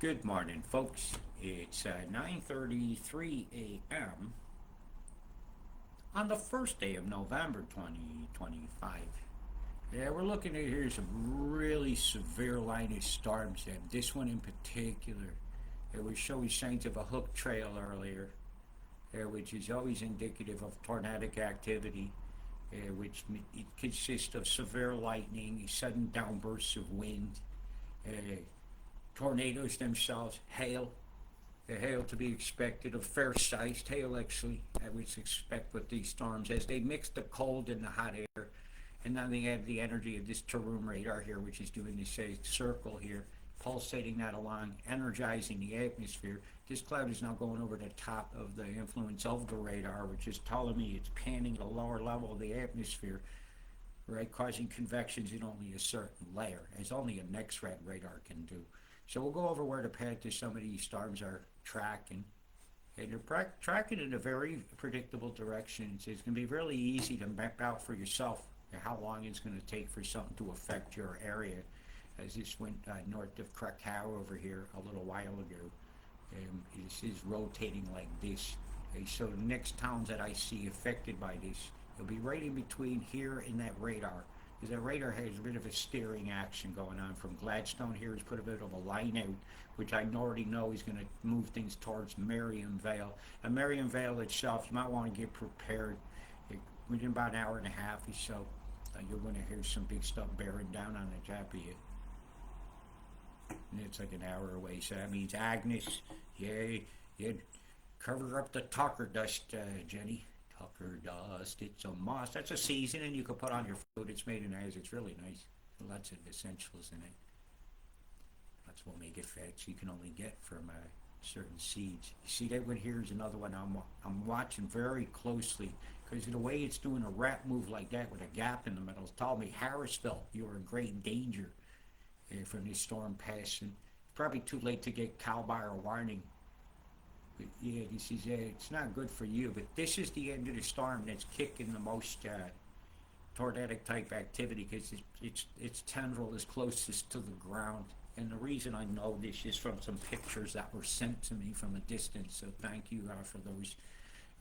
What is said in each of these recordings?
Good morning, folks. It's 9:33 a.m. on the first day of November 2025. Yeah, we're looking at here some really severe line of storms, and this one in particular, it was showing signs of a hook trail earlier, which is always indicative of tornadic activity, which it consists of severe lightning, sudden downbursts of wind, uh, tornadoes themselves, hail, the hail to be expected of fair sized hail, actually, I would expect with these storms as they mix the cold and the hot air. And then they have the energy of this Taroom radar here, which is doing this circle here, pulsating that along, energizing the atmosphere. This cloud is now going over the top of the influence of the radar, which is telling me it's panning at a lower level of the atmosphere, right, causing convections in only a certain layer, as only a X-ray radar can do. So we'll go over where the path to some of these storms are tracking. And they're tracking in a very predictable direction. So it's going to be really easy to map out for yourself how long it's going to take for something to affect your area. As this went north of Krakow over here a little while ago, this is rotating like this. Okay, so the next towns that I see affected by this, it'll be right in between here and that radar. Because that radar has a bit of a steering action going on from Gladstone here. He's put a bit of a line out, which I already know is going to move things towards Marion Vale. And Marion Vale itself, you might want to get prepared. Within about an hour and a half or so, you're going to hear some big stuff bearing down on the top of you. And it's like an hour away, so that means Agnes, yeah, cover up the Tucker dust, Jenny. Tucker dust, it's a must. That's a seasoning you can put on your food. It's made in Oz. It's really nice. Lots of essentials in it. That's what make it fats you can only get from certain seeds. You see that one here is another one I'm watching very closely because the way it's doing a wrap move like that with a gap in the middle told me, Harrisville, you're in great danger from this storm passing. Probably too late to get CalBire warning. But yeah, this is it's not good for you. But this is the end of the storm that's kicking the most tornadic type activity because its tendril is closest to the ground. And the reason I know this is from some pictures that were sent to me from a distance. So thank you for those.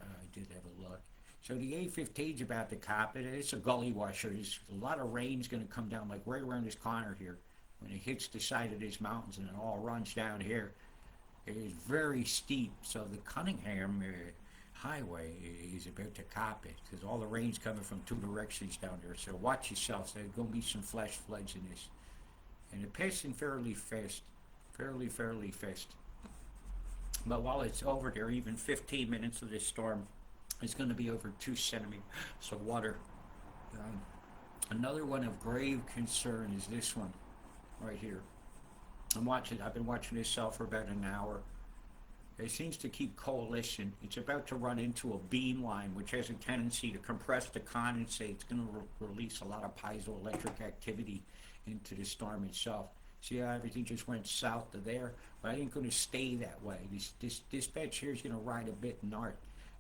I did have a look. So the A15 is about to cop it. It's a gully washer. There's a lot of rain's going to come down like right around this corner here. When it hits the side of these mountains and it all runs down here, it is very steep. So the Cunningham highway is about to cop it because all the rain's coming from two directions down there. So watch yourself. There's going to be some flash floods in this. And it's passing fairly fast. Fairly fast. But while it's over there, even 15 minutes of this storm is going to be over 2 centimeters of water. Another one of grave concern is this one right here. I've been watching this cell for about an hour. It seems to keep coalition. It's about to run into a beam line, which has a tendency to compress the condensate. It's going to release a lot of piezoelectric activity into the storm itself. See how everything just went south to there? But I ain't going to stay that way. This dispatch here is going to ride a bit north.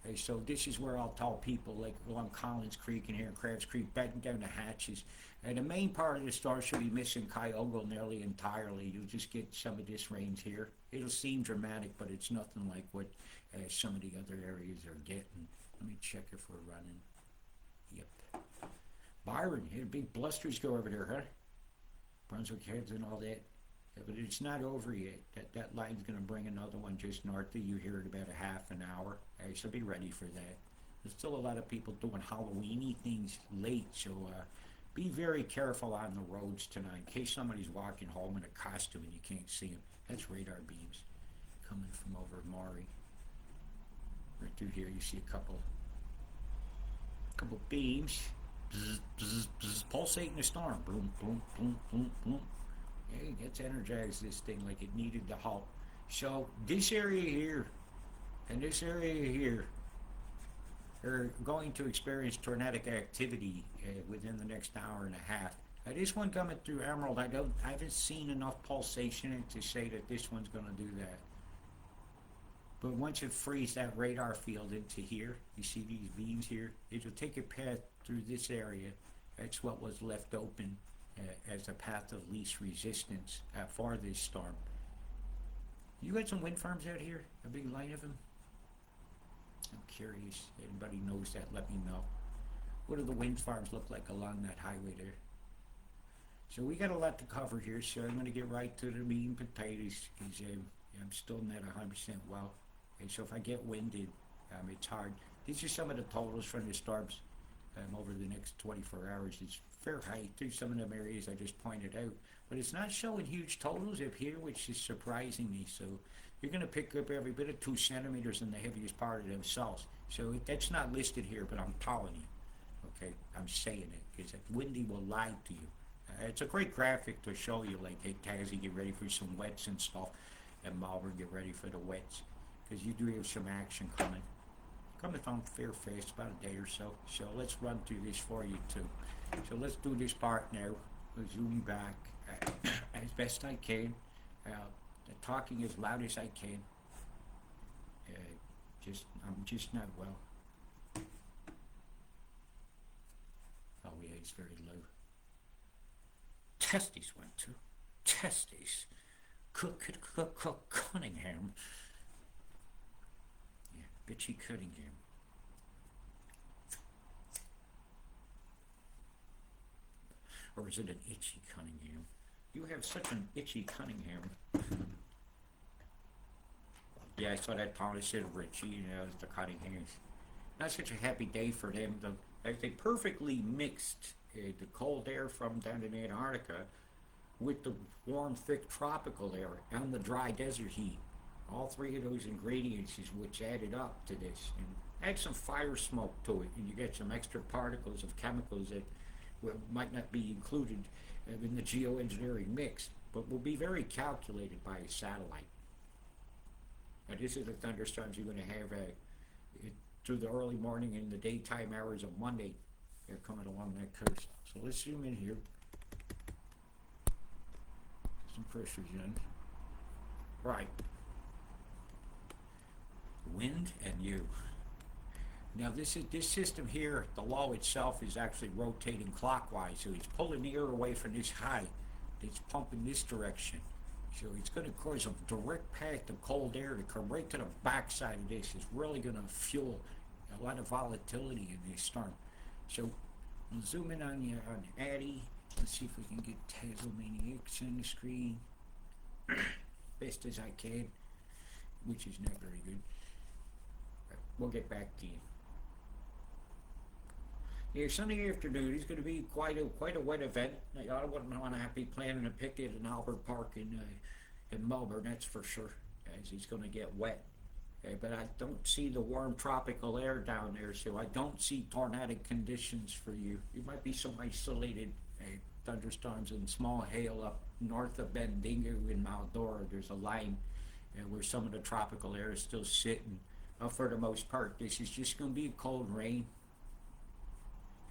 Okay, so this is where I'll tell people, like along Collins Creek and here in Crabs Creek, batten down the hatches. And the main part of the storm should be missing Cuyahoga nearly entirely. You'll just get some of this range here. It'll seem dramatic, but it's nothing like what some of the other areas are getting. Let me check if we're running. Yep. Byron, here, big blusters go over there, huh? Brunswick Heads and all that. Yeah, but it's not over yet. That line's going to bring another one just north of you here in about a half an hour. So be ready for that. There's still a lot of people doing Halloweeny things late, so be very careful on the roads tonight in case somebody's walking home in a costume and you can't see them. That's radar beams coming from over Maury. Right through here you see a couple beams. Bzz, bzz, bzz, pulsating the storm. Boom, boom, boom, boom, boom. Yeah, let's energize this thing like it needed to halt. So this area here and this area here are going to experience tornadic activity within the next hour and a half. This one coming through Emerald, I haven't seen enough pulsation in it to say that this one's going to do that. But once it frees that radar field into here, you see these beams here, it'll take a path through this area. That's what was left open as a path of least resistance for this storm. You got some wind farms out here? A big line of them? I'm curious. Anybody knows that, let me know. What do the wind farms look like along that highway there? So we got a lot to cover here, so I'm going to get right to the meat and potatoes, because I'm still not 100% well. And so if I get winded, it's hard. These are some of the totals from the storms over the next 24 hours. It's fair high through some of them areas I just pointed out. But it's not showing huge totals up here, which is surprising me. So you're going to pick up every bit of 2 centimeters in the heaviest part of themselves. So that's not listed here, but I'm telling you. Okay, I'm saying it, because windy will lie to you. It's a great graphic to show you, like, hey, Tazzy, get ready for some wets and stuff, and Malvern, get ready for the wets, because you do have some action coming on fair fast, about a day or so. So let's run through this for you too. So let's do this part now. We'll zoom back as best I can, talking as loud as I can. I'm just not well. Oh yeah, it's very low. Testes went to. Testes. Cook Cunningham. Yeah, bitchy Cunningham. Or is it an itchy Cunningham? You have such an itchy Cunningham. Yeah, I saw that Thomas said Richie, the Cunninghams. Not such a happy day for them. They perfectly mixed the cold air from down in Antarctica with the warm, thick tropical air and the dry desert heat. All 3 of those ingredients is what's added up to this. And add some fire smoke to it, and you get some extra particles of chemicals that might not be included in the geoengineering mix, but will be very calculated by a satellite. Now, this is the thunderstorms you're going to have through the early morning and the daytime hours of Monday. They're coming along that coast. So let's zoom in here. Some pressures in. Right. Wind and you. Now this system here, the low itself is actually rotating clockwise, so it's pulling the air away from this high. It's pumping this direction. So it's going to cause a direct path of cold air to come right to the backside of this. It's really going to fuel a lot of volatility in this storm. So I'll zoom in on Addy. Let's see if we can get Tasmaniacs on the screen. Best as I can, which is not very good. We'll get back to you. Yeah, Sunday afternoon is going to be quite a wet event. I wouldn't want to be planning a picnic in Albert Park in Melbourne, that's for sure, as it's going to get wet. But I don't see the warm tropical air down there, so I don't see tornadic conditions for you. You might be some isolated thunderstorms and small hail up north of Bendigo in Maldora. There's a line where some of the tropical air is still sitting. For the most part, this is just going to be a cold rain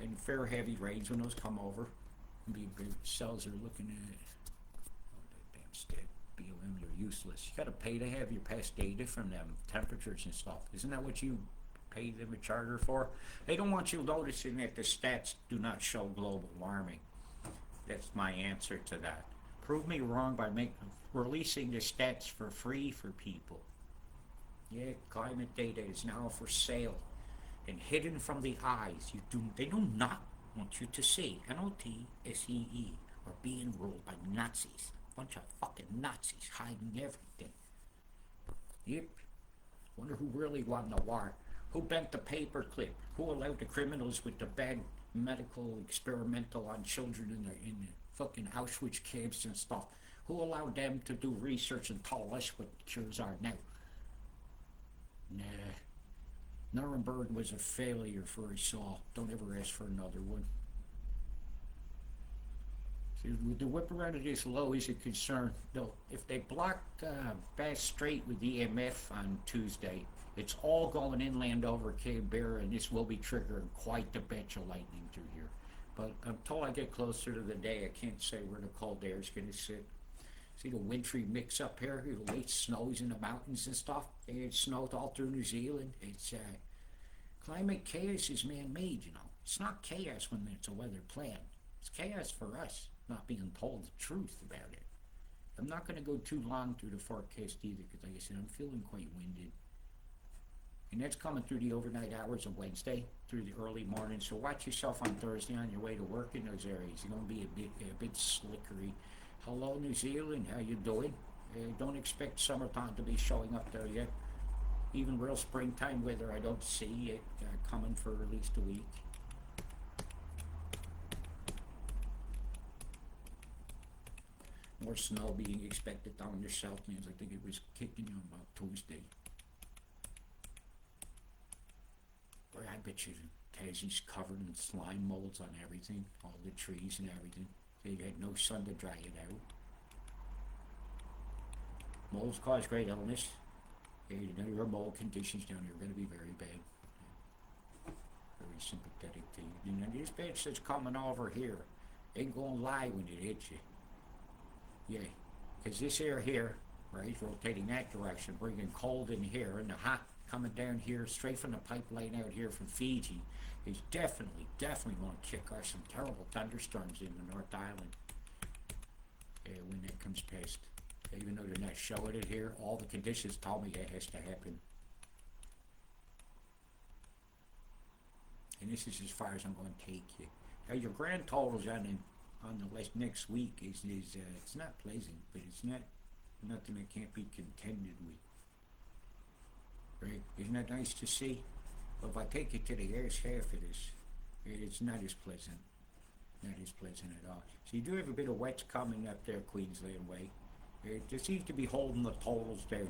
and fair heavy rains when those come over. Big cells are looking at it. Oh, that damn stick. BOM, they're useless. You got to pay to have your past data from them, temperatures and stuff. Isn't that what you pay them a charter for? They don't want you noticing that the stats do not show global warming. That's my answer to that. Prove me wrong by releasing the stats for free for people. Yeah, climate data is now for sale and hidden from the eyes. They do not want you to see NOTSEE or being ruled by Nazis. Bunch of fucking Nazis hiding everything. Yep. Wonder who really won the war. Who bent the paperclip? Who allowed the criminals with the bad medical experimental on children in the fucking Auschwitz camps and stuff? Who allowed them to do research and tell us what cures are now? Nah. Nuremberg was a failure for us all. Don't ever ask for another one. See, the whip around of this low is a concern. Though, if they block Bass Strait with EMF on Tuesday, it's all going inland over Canberra, and this will be triggering quite the batch of lightning through here. But until I get closer to the day, I can't say where the cold air is going to sit. See the wintry mix up here? The late snows in the mountains and stuff. It snowed all through New Zealand. It's climate chaos is man-made, you know. It's not chaos when it's a weather plan. It's chaos for us not being told the truth about it. I'm not going to go too long through the forecast either, because like I said, I'm feeling quite winded. And that's coming through the overnight hours of Wednesday, through the early morning. So watch yourself on Thursday on your way to work in those areas. You're going to be a bit slickery. Hello, New Zealand. How you doing? Don't expect summertime to be showing up there yet. Even real springtime weather, I don't see it coming for at least a week. More snow being expected down in the Southlands. I think it was kicking on about Tuesday. Boy, I bet you Tassie's covered in slime molds on everything, all the trees and everything. They had no sun to dry it out. Molds cause great illness. You know, your mold conditions down here are going to be very bad. Very sympathetic to you. You know, this bitch that's coming over here ain't going to lie when it hits you. Yeah, because this air here, right, rotating that direction, bringing cold in here, and the hot coming down here straight from the pipeline out here from Fiji is definitely going to kick off some terrible thunderstorms in the North Island when that comes past. Even though they're not showing it here, all the conditions told me that has to happen. And this is as far as I'm going to take you. Now your grand totals on the next week is it's not pleasant, but it's not nothing that can't be contended with. Right? Isn't that nice to see? But if I take you to the ass half of this, it's not as pleasant. Not as pleasant at all. So you do have a bit of wets coming up there Queensland way. It just seems to be holding the totals down.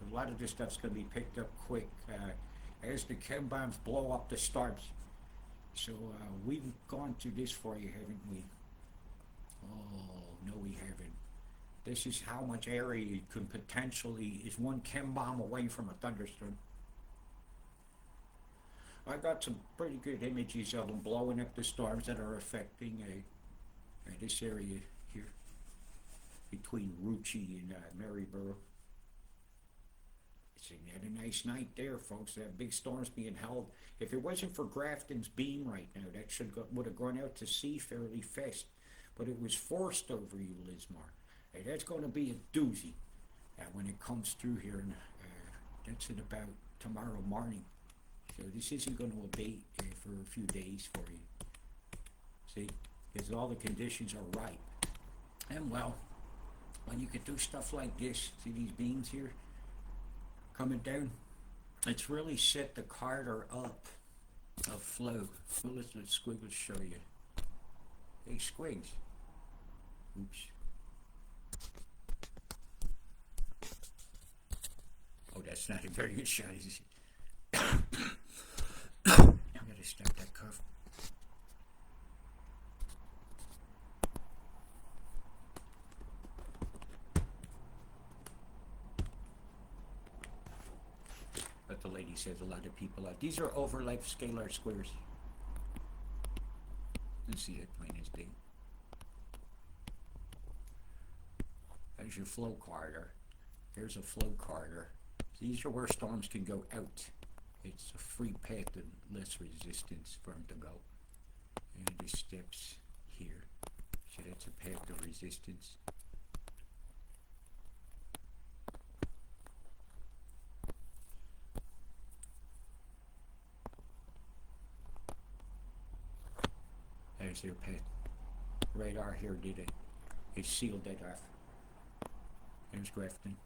A lot of this stuff's going to be picked up quick as the chem bombs blow up the storms. So we've gone through this for you, haven't we? Oh, no we haven't. This is how much area you can potentially, is one chem bomb away from a thunderstorm. I got some pretty good images of them blowing up the storms that are affecting this area here between Ruchi and Maryborough. It's a nice night there, folks. That big storm's being held. If it wasn't for Grafton's beam right now, that would have gone out to sea fairly fast. But it was forced over you, Lismar. Hey, that's going to be a doozy when it comes through here, and that's in about tomorrow morning. So this isn't going to abate for a few days for you. See, because all the conditions are ripe. And well, when you can do stuff like this, see these beams here coming down, it's really set the Carter up of flow. Well, let's let Squiggles show you. Hey, Squigs. Oops. Oh, that's not a very good shot, is it? I'm gonna stop that cough. But the lady says a lot of people are. These are overlap scalar squares. Let's see that plain as day. There's your flow corridor. There's a flow corridor. These are where storms can go out. It's a free path and less resistance for them to go. And the steps here. So that's a path of resistance. There's their path. Radar here did it. It sealed that off. There's Grafton.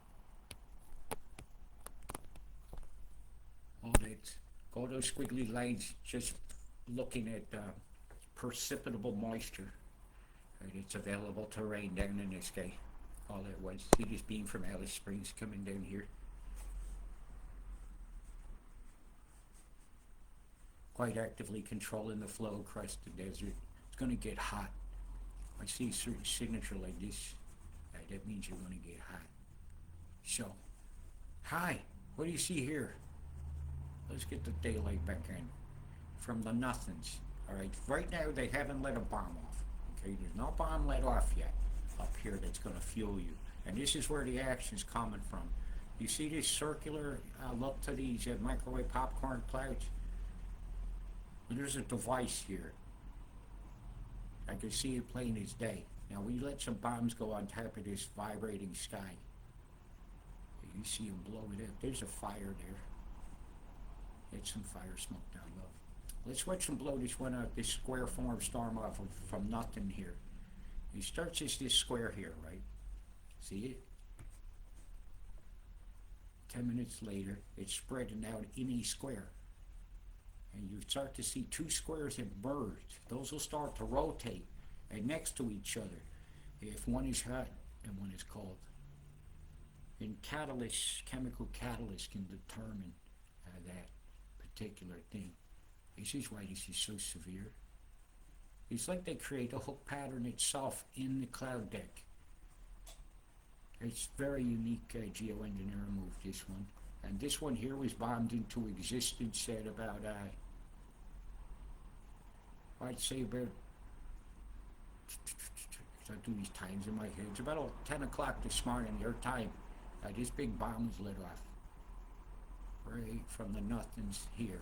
All those squiggly lines just looking at precipitable moisture. Right, it's available to rain down in this guy. All that was. See this beam from Alice Springs coming down here. Quite actively controlling the flow across the desert. It's going to get hot. I see a certain signature like this. That means you're going to get hot. So, hi, what do you see here? Let's get the daylight back in. From the nothings. Alright, right now they haven't let a bomb off. Okay, there's no bomb let off yet up here that's going to fuel you. And this is where the action's coming from. You see this circular look to these microwave popcorn clouds? Well, there's a device here. I can see it plain as day. Now we let some bombs go on top of this vibrating sky. You see them blow it up. There's a fire there. There's some fire smoke down low. Let's watch them blow this one out, this square form storm off from nothing here. He starts this square here, right? See it? 10 minutes later, it's spreading out in a square. And you start to see two squares have merged. Those will start to rotate and next to each other if one is hot and one is cold. And catalysts, chemical catalysts can determine that particular thing. This is why this is so severe. It's like they create a hook pattern itself in the cloud deck. It's very unique geoengineering move, this one. And this one here was bombed into existence at about, I'd say about, I do these times in my head, it's about 10 o'clock this morning, your time. This big bomb was lit off. Right from the nothings here.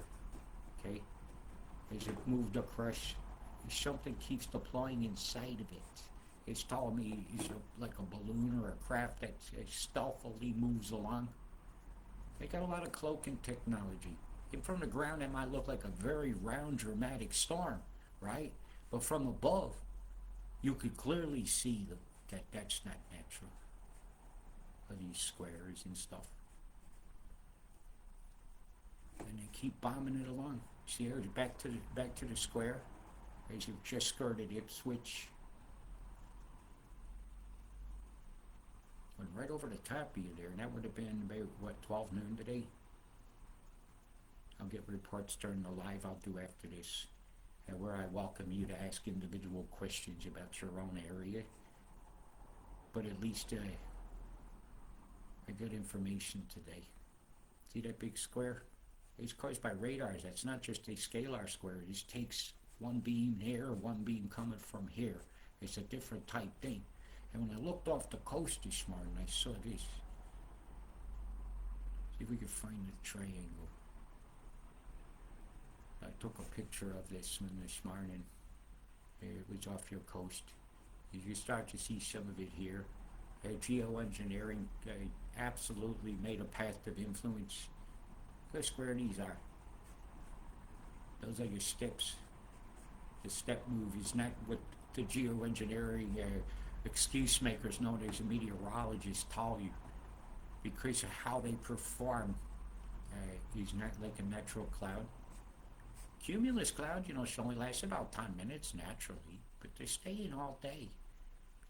Okay? As it moved across, something keeps deploying inside of it. It's telling me it's like a balloon or a craft that stealthily moves along. They got a lot of cloaking technology. And from the ground, it might look like a very round, dramatic storm, right? But from above, you could clearly see that that's not natural. These squares and stuff. And they keep bombing it along. See here, back to the square. As you've just skirted Ipswich. Went right over the top of you there, and that would have been about, what, 12 noon today? I'll get reports during the live I'll do after this, where I welcome you to ask individual questions about your own area. But at least I got information today. See that big square? It's caused by radars. That's not just a scalar square. It just takes one beam there, one beam coming from here. It's a different type thing. And when I looked off the coast this morning, I saw this. See if we can find the triangle. I took a picture of this one this morning. It was off your coast. You start to see some of it here. Geoengineering absolutely made a path of influence. Look how square these are. Those are your steps. The step move is not what the geoengineering excuse makers known as meteorologists tell you, because of how they perform. Is not like a natural cloud. Cumulus cloud, should only last about 10 minutes naturally, but they're staying all day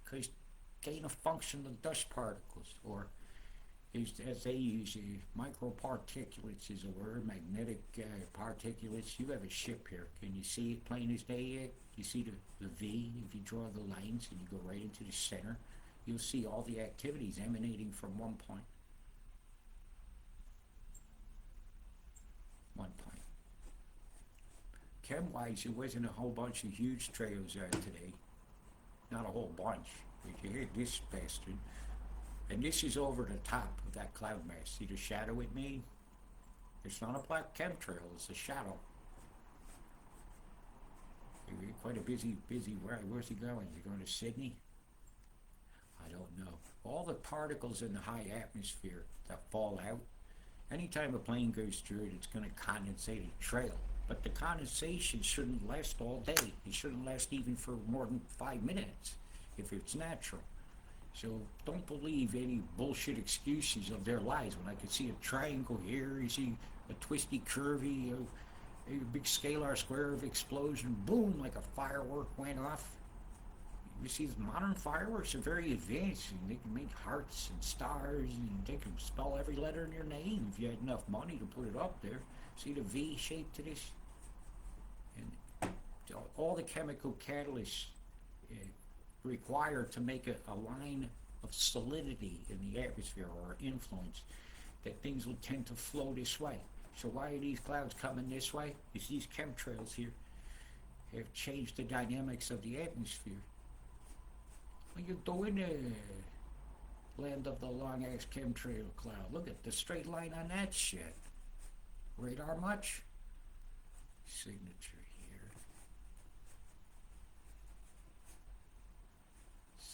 because gain of function of dust particles, or as they use, microparticulates is a word, magnetic particulates. You have a ship here. Can you see it plain as day yet? You see the V, if you draw the lines and you go right into the center, you'll see all the activities emanating from one point. Chem-wise, it wasn't a whole bunch of huge trails out today. Not a whole bunch. But you hear this bastard. And this is over the top of that cloud mass. See the shadow it made? It's not a black chemtrail, it's a shadow. Quite a busy ride. Where's he going? Is he going to Sydney? I don't know. All the particles in the high atmosphere that fall out, anytime a plane goes through it, it's going to condensate a trail. But the condensation shouldn't last all day. It shouldn't last even for more than 5 minutes if it's natural. So don't believe any bullshit excuses of their lies. When I could see a triangle here, you see a twisty curvy, a big scalar square of explosion, boom, like a firework went off. You see, the modern fireworks are very advanced, and they can make hearts and stars, and they can spell every letter in your name if you had enough money to put it up there. See the V shape to this? And all the chemical catalysts required to make a line of solidity in the atmosphere or influence, that things will tend to flow this way. So why are these clouds coming this way? It's these chemtrails here have changed the dynamics of the atmosphere. What you doing, land of the long-ass chemtrail cloud? Look at the straight line on that shit. Radar much? Signature here.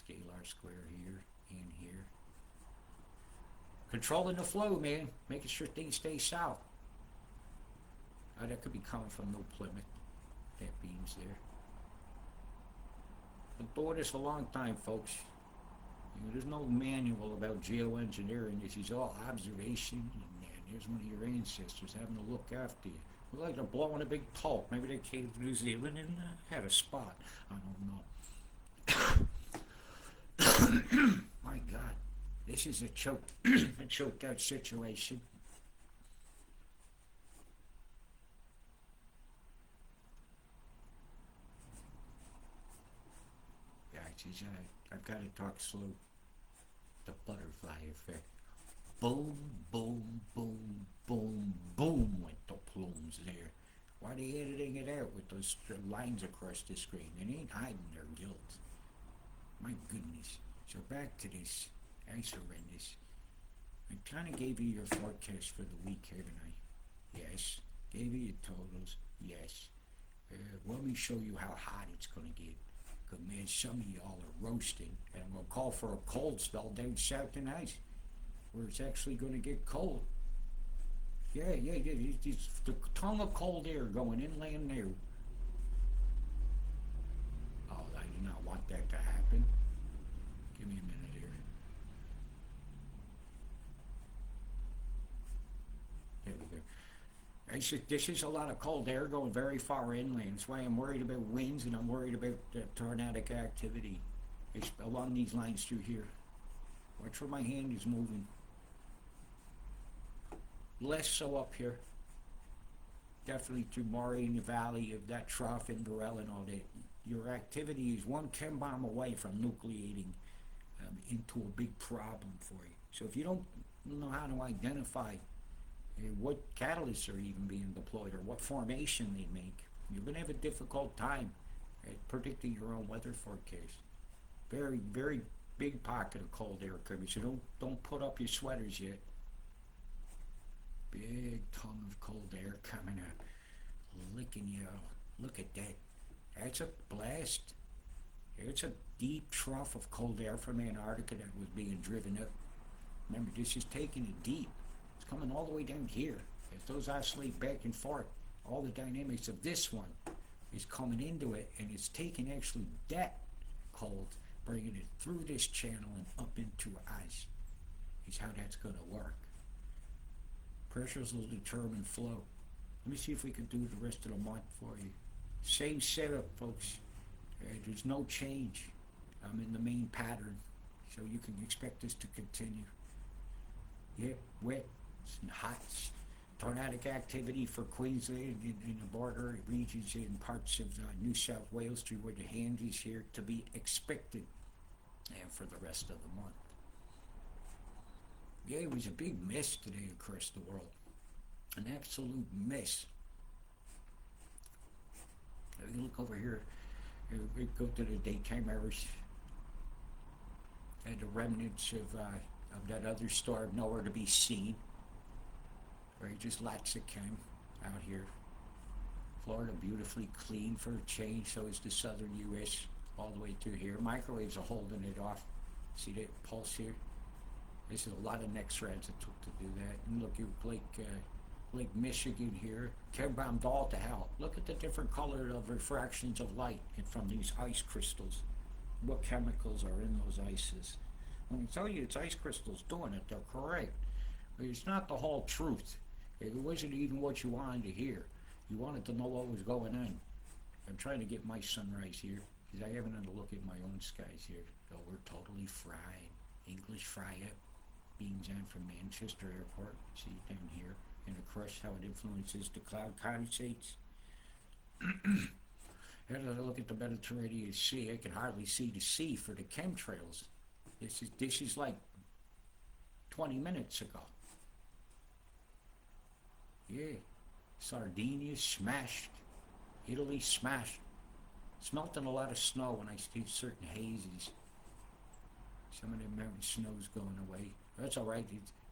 scalar square here and here. Controlling the flow, man. Making sure things stay south. That could be coming from New Plymouth. That beam's there. Been doing this a long time, folks. You know, there's no manual about geoengineering. This is all observation. And there's one of your ancestors having to look after you. Look like they're blowing a big talk. Maybe they came to New Zealand and had a spot. I don't know. My God, this is a choked out situation. Guys, I've got to talk slow. The butterfly effect. Boom, boom, boom, boom, boom went the plumes there. Why are they editing it out with those lines across the screen? They ain't hiding their guilt. My goodness. So back to this. That's horrendous. I kind of gave you your forecast for the week, haven't I? Yes. Gave you your totals? Yes. Let me show you how hot it's going to get. Because, man, some of y'all are roasting. And I'm going to call for a cold spell down south tonight, where it's actually going to get cold. Yeah. It's the tongue of cold air going inland there. Oh, I do not want that to happen. Give me a minute here. There we go. This is a lot of cold air going very far inland. That's why I'm worried about winds and I'm worried about tornadic activity. It's along these lines through here. Watch where my hand is moving. Less so up here. Definitely through Maury in the valley of that trough in Burrell and all that. Your activity is one chem bomb away from nucleating into a big problem for you. So if you don't know how to identify what catalysts are even being deployed or what formation they make, you're going to have a difficult time at predicting your own weather forecast. Very, very big pocket of cold air coming, so don't put up your sweaters yet. Big tongue of cold air coming up, licking you out. Look at that. That's a blast. It's a deep trough of cold air from Antarctica that was being driven up. Remember, this is taking it deep. It's coming all the way down here. As those oscillate back and forth, all the dynamics of this one is coming into it, and it's taking actually that cold, bringing it through this channel and up into ice. Is how that's going to work. Pressures will determine flow. Let me see if we can do the rest of the month for you. Same setup, folks. There's no change. I'm in the main pattern, so you can expect this to continue. Yep, wet and hot. Tornadic activity for Queensland in the border regions in parts of New South Wales through where the hand is here to be expected, and for the rest of the month. Yeah, it was a big mess today across the world. An absolute mess. If you look over here, we go to the daytime hours, and the remnants of that other storm nowhere to be seen. Right, just lots of chem out here. Florida beautifully clean for a change, so is the southern U.S. all the way through here. Microwaves are holding it off. See that pulse here? This is a lot of neck threads it took to do that. And look at Lake Michigan here. Chem bombed all to hell. Look at the different color of refractions of light from these ice crystals. What chemicals are in those ices? When I tell you it's ice crystals doing it, they're correct. But it's not the whole truth. It wasn't even what you wanted to hear. You wanted to know what was going on. I'm trying to get my sunrise here, because I haven't had a look at my own skies here. Oh, we're totally fried. English fry up. Beams on from Manchester Airport. See it down here. And of course how it influences the cloud condensates. As I look at the Mediterranean Sea, I can hardly see the sea for the chemtrails. This is like 20 minutes ago. Yeah. Sardinia smashed. Italy smashed. It's melting a lot of snow when I see certain hazes. Some of the mountain snow's going away. That's all right.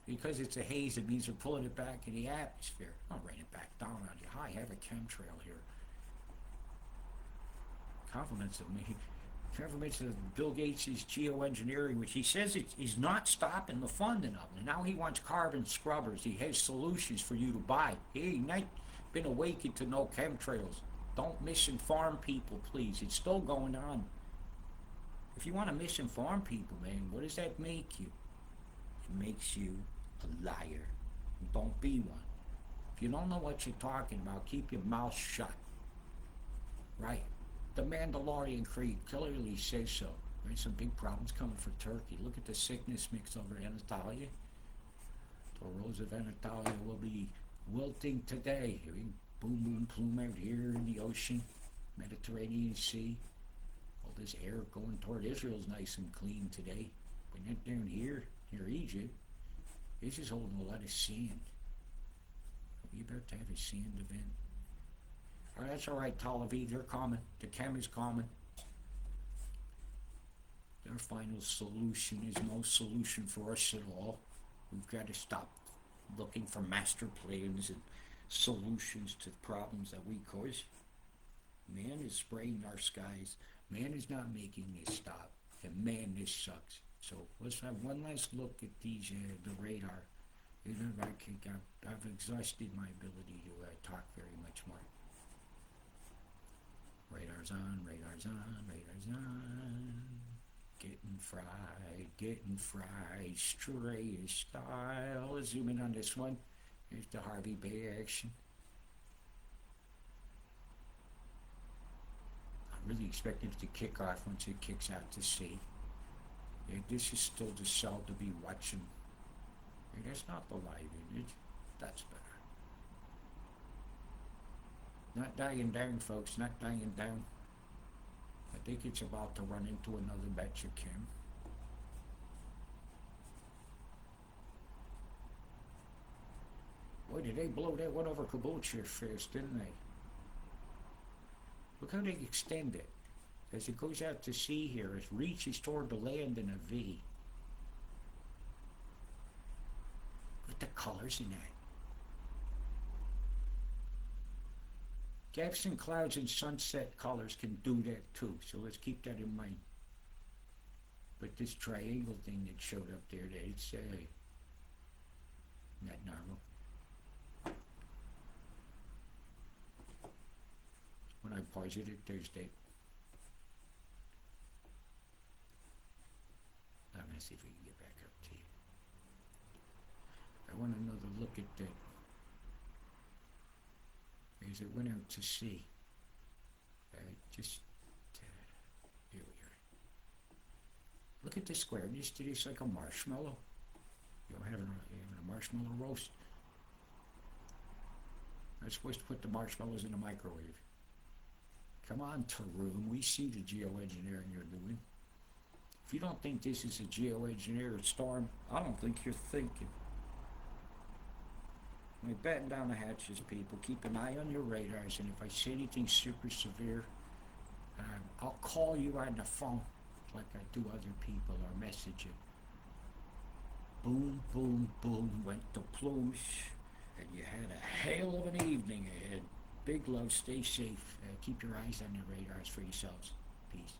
Because it's a haze, it means they're pulling it back in the atmosphere. I'll rain it back down on you. I have a chemtrail here. Compliments of me. Government's Bill Gates' geoengineering, which he says is not stopping the funding of it. Now he wants carbon scrubbers. He has solutions for you to buy. He ain't not been awakened to no chemtrails. Don't misinform people, please. It's still going on. If you want to misinform people, man, what does that make you? It makes you a liar. Don't be one. If you don't know what you're talking about, keep your mouth shut. Right? The Mandalorian Creed clearly says so. There's some big problems coming for Turkey. Look at the sickness mix over Anatolia. The rose of Anatolia will be wilting today. Boom, boom, plume out here in the ocean, Mediterranean Sea. All this air going toward Israel's nice and clean today. But not down here, near Egypt. It's just holding a lot of sand. Are we about to have a sand event? Oh, that's all right, Tel Aviv, they're coming. The chem is coming. Their final solution is no solution for us at all. We've got to stop looking for master plans and solutions to problems that we cause. Man is spraying our skies. Man is not making this stop. And man, this sucks. So let's have one last look at these, the radar. I've exhausted my ability to talk very much more. Radar's on, radar's on, radar's on. Getting fried, straight style. Let's zoom in on this one. Here's the Harvey Bay action. I'm really expecting it to kick off once it kicks out to sea. Yeah, this is still the cell to be watching. Yeah, that's not the live image. That's better. Not dying down, folks, not dying down. I think it's about to run into another batch of chem. Boy, did they blow that one over Caboolture first, didn't they? Look how they extend it. As it goes out to sea here, it reaches toward the land in a V. Look at the colors in that. Gaps in clouds and sunset colors can do that too, so let's keep that in mind. But this triangle thing that showed up there, it's not normal. When I pause it Thursday. I'm going to see if we can get back up to you. I want another look at that. As it went out to sea. Here we are. Look at the squareness to this, like a marshmallow. You're having a marshmallow roast. I'm supposed to put the marshmallows in the microwave. Come on, Tarun, we see the geoengineering you're doing. If you don't think this is a geoengineered storm, I don't think you're thinking. We batten down the hatches, people. Keep an eye on your radars, and if I see anything super severe, I'll call you on the phone like I do other people or message you. Boom, boom, boom, went the plumes, and you had a hail of an evening ahead. Big love, stay safe. Keep your eyes on the radars for yourselves. Peace.